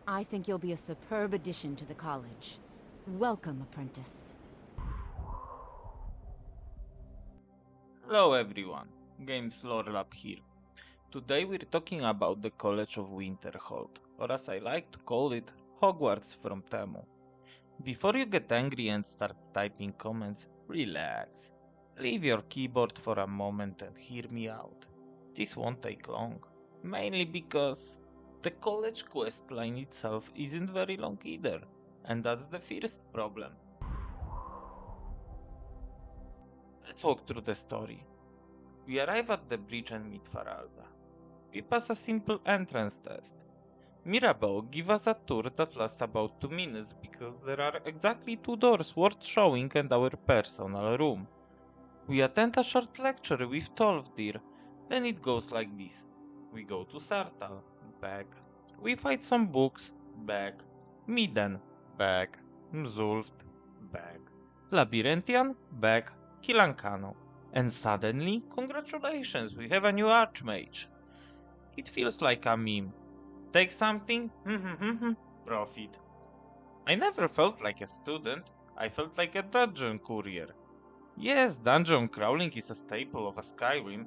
I think you'll be a superb addition to the college. Welcome, apprentice. Hello everyone, Games Lore Lab here. Today we're talking about the College of Winterhold, or as I like to call it, Hogwarts from Temu. Before you get angry and start typing comments, relax. Leave your keyboard for a moment and hear me out. This won't take long, mainly because the college questline itself isn't very long either, and that's the first problem. Let's walk through the story. We arrive at the bridge and meet Faralda. We pass a simple entrance test. Mirabelle gives us a tour that lasts about 2 minutes because there are exactly 2 doors worth showing and our personal room. We attend a short lecture with Tolvdir, then it goes like this. We go to Sartal, back. We fight some books, back. Miden, back. Mzulft, back. Labyrinthian, back. Kilankano. And suddenly, congratulations, we have a new Arch-Mage. It feels like a meme. Take something, profit. I never felt like a student, I felt like a dungeon courier. Yes, dungeon crawling is a staple of a Skyrim.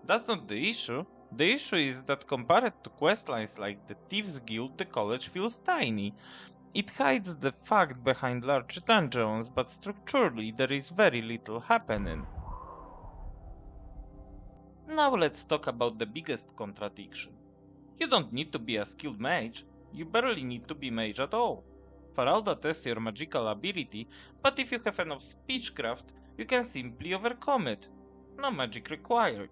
That's not the issue. The issue is that compared to questlines like the Thieves Guild, the college feels tiny. It hides the fact behind large dungeons, but structurally there is very little happening. Now let's talk about the biggest contradiction. You don't need to be a skilled mage, you barely need to be mage at all. Faralda tests your magical ability, but if you have enough speechcraft, you can simply overcome it. No magic required.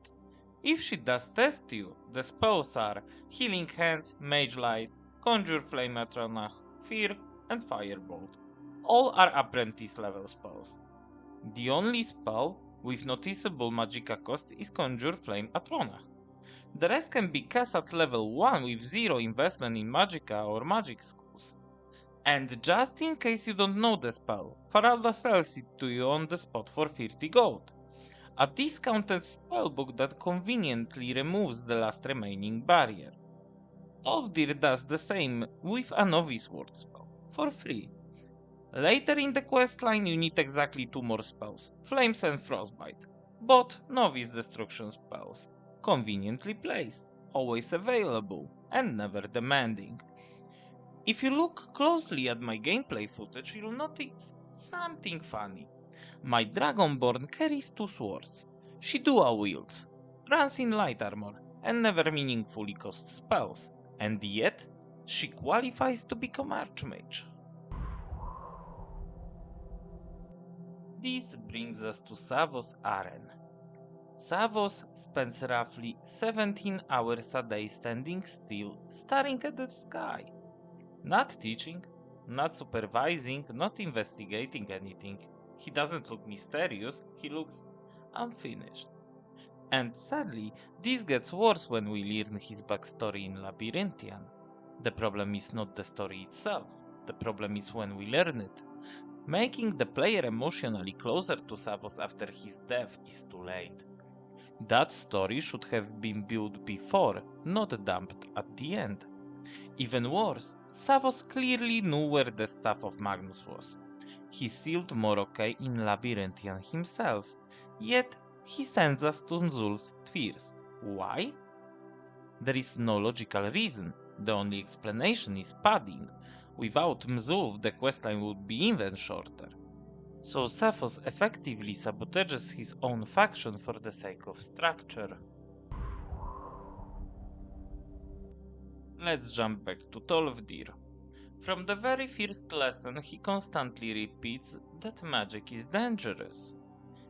If she does test you, the spells are Healing Hands, Mage Light, Conjure Flame Atronach, Fear, and Firebolt. All are apprentice level spells. The only spell with noticeable magicka cost is Conjure Flame Atronach. The rest can be cast at level 1 with zero investment in magicka or magic schools. And just in case you don't know the spell, Faralda sells it to you on the spot for 30 gold. A discounted spellbook that conveniently removes the last remaining barrier. Ovdir does the same with a novice ward spell, for free. Later in the questline you need exactly 2 more spells, Flames and Frostbite, both novice destruction spells, conveniently placed, always available, and never demanding. If you look closely at my gameplay footage, you'll notice something funny. My Dragonborn carries 2 swords. She dual wields, runs in light armor, and never meaningfully costs spells, and yet she qualifies to become Arch-Mage. This brings us to Savos Aren. Savos spends roughly 17 hours a day standing still, staring at the sky. Not teaching, not supervising, not investigating anything. He doesn't look mysterious, he looks unfinished. And sadly, this gets worse when we learn his backstory in Labyrinthian. The problem is not the story itself, the problem is when we learn it. Making the player emotionally closer to Savos after his death is too late. That story should have been built before, not dumped at the end. Even worse, Savos clearly knew where the staff of Magnus was. He sealed Morrowind in Labyrinthian himself, yet he sends us to Nzulf first. Why? There is no logical reason, the only explanation is padding. Without Mzulf, the questline would be even shorter. So Savos effectively sabotages his own faction for the sake of structure. Let's jump back to Tolvdir. From the very first lesson he constantly repeats that magic is dangerous.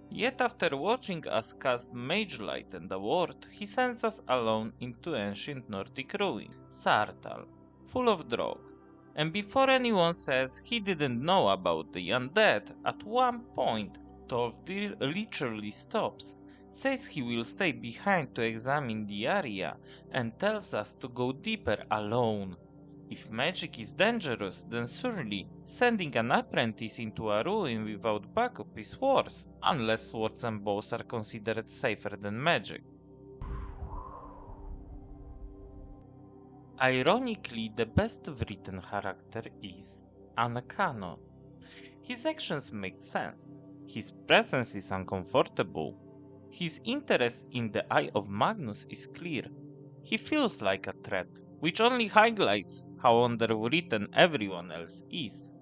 Yet after watching us cast Mage Light and the Ward, he sends us alone into ancient Nordic ruin, Sartal, full of drog. And before anyone says he didn't know about the undead, at one point Tolvdir literally stops, says he will stay behind to examine the area, and tells us to go deeper alone. If magic is dangerous, then surely sending an apprentice into a ruin without backup is worse, unless swords and bows are considered safer than magic. Ironically, the best written character is uncanon. His actions make sense. His presence is uncomfortable. His interest in the Eye of Magnus is clear. He feels like a threat, which only highlights how underwritten everyone else is.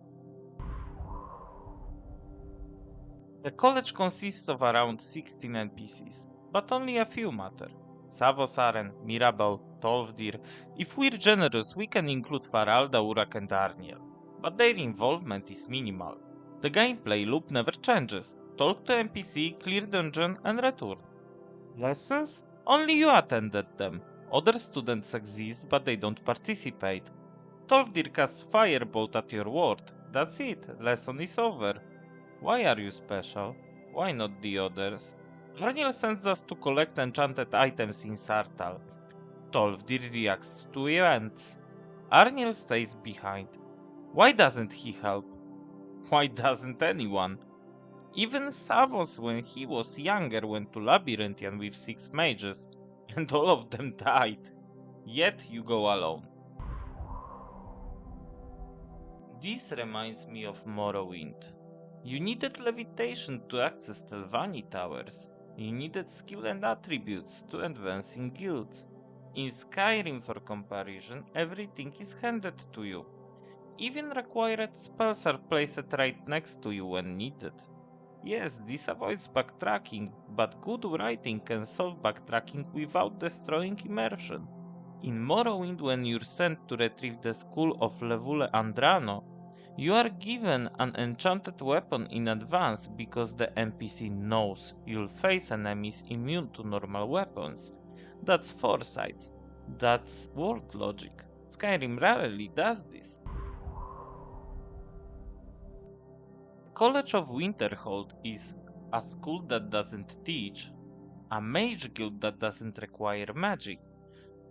The college consists of around 16 NPCs, but only a few matter. Savosaren, Mirabel, Tolvdir. If we're generous, we can include Faralda, Urak, and Arniel, but their involvement is minimal. The gameplay loop never changes. Talk to NPC, clear dungeon, and return. Lessons? Only you attended them. Other students exist, but they don't participate. Tolvdir casts Firebolt at your word. That's it, lesson is over. Why are you special? Why not the others? Arniel sends us to collect enchanted items in Sartal. Tolvdir reacts to events. Arniel stays behind. Why doesn't he help? Why doesn't anyone? Even Savos, when he was younger, went to Labyrinthian with 6 mages, and all of them died. Yet you go alone. This reminds me of Morrowind. You needed levitation to access Telvanni towers. You needed skill and attributes to advance in guilds. In Skyrim, for comparison, everything is handed to you. Even required spells are placed right next to you when needed. Yes, this avoids backtracking, but good writing can solve backtracking without destroying immersion. In Morrowind, when you're sent to retrieve the skull of Levule Andrano, you are given an enchanted weapon in advance because the NPC knows you'll face enemies immune to normal weapons. That's foresight. That's world logic. Skyrim rarely does this. College of Winterhold is a school that doesn't teach, a mage guild that doesn't require magic,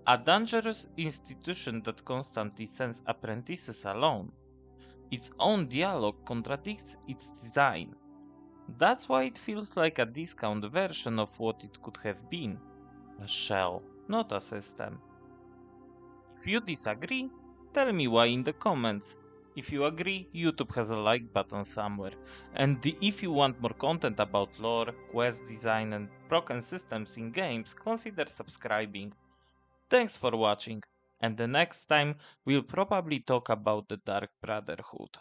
a dangerous institution that constantly sends apprentices alone. Its own dialogue contradicts its design. That's why it feels like a discount version of what it could have been. A shell, not a system. If you disagree, tell me why in the comments. If you agree, YouTube has a like button somewhere. And if you want more content about lore, quest design and broken systems in games, consider subscribing. Thanks for watching, and the next time we'll probably talk about the Dark Brotherhood.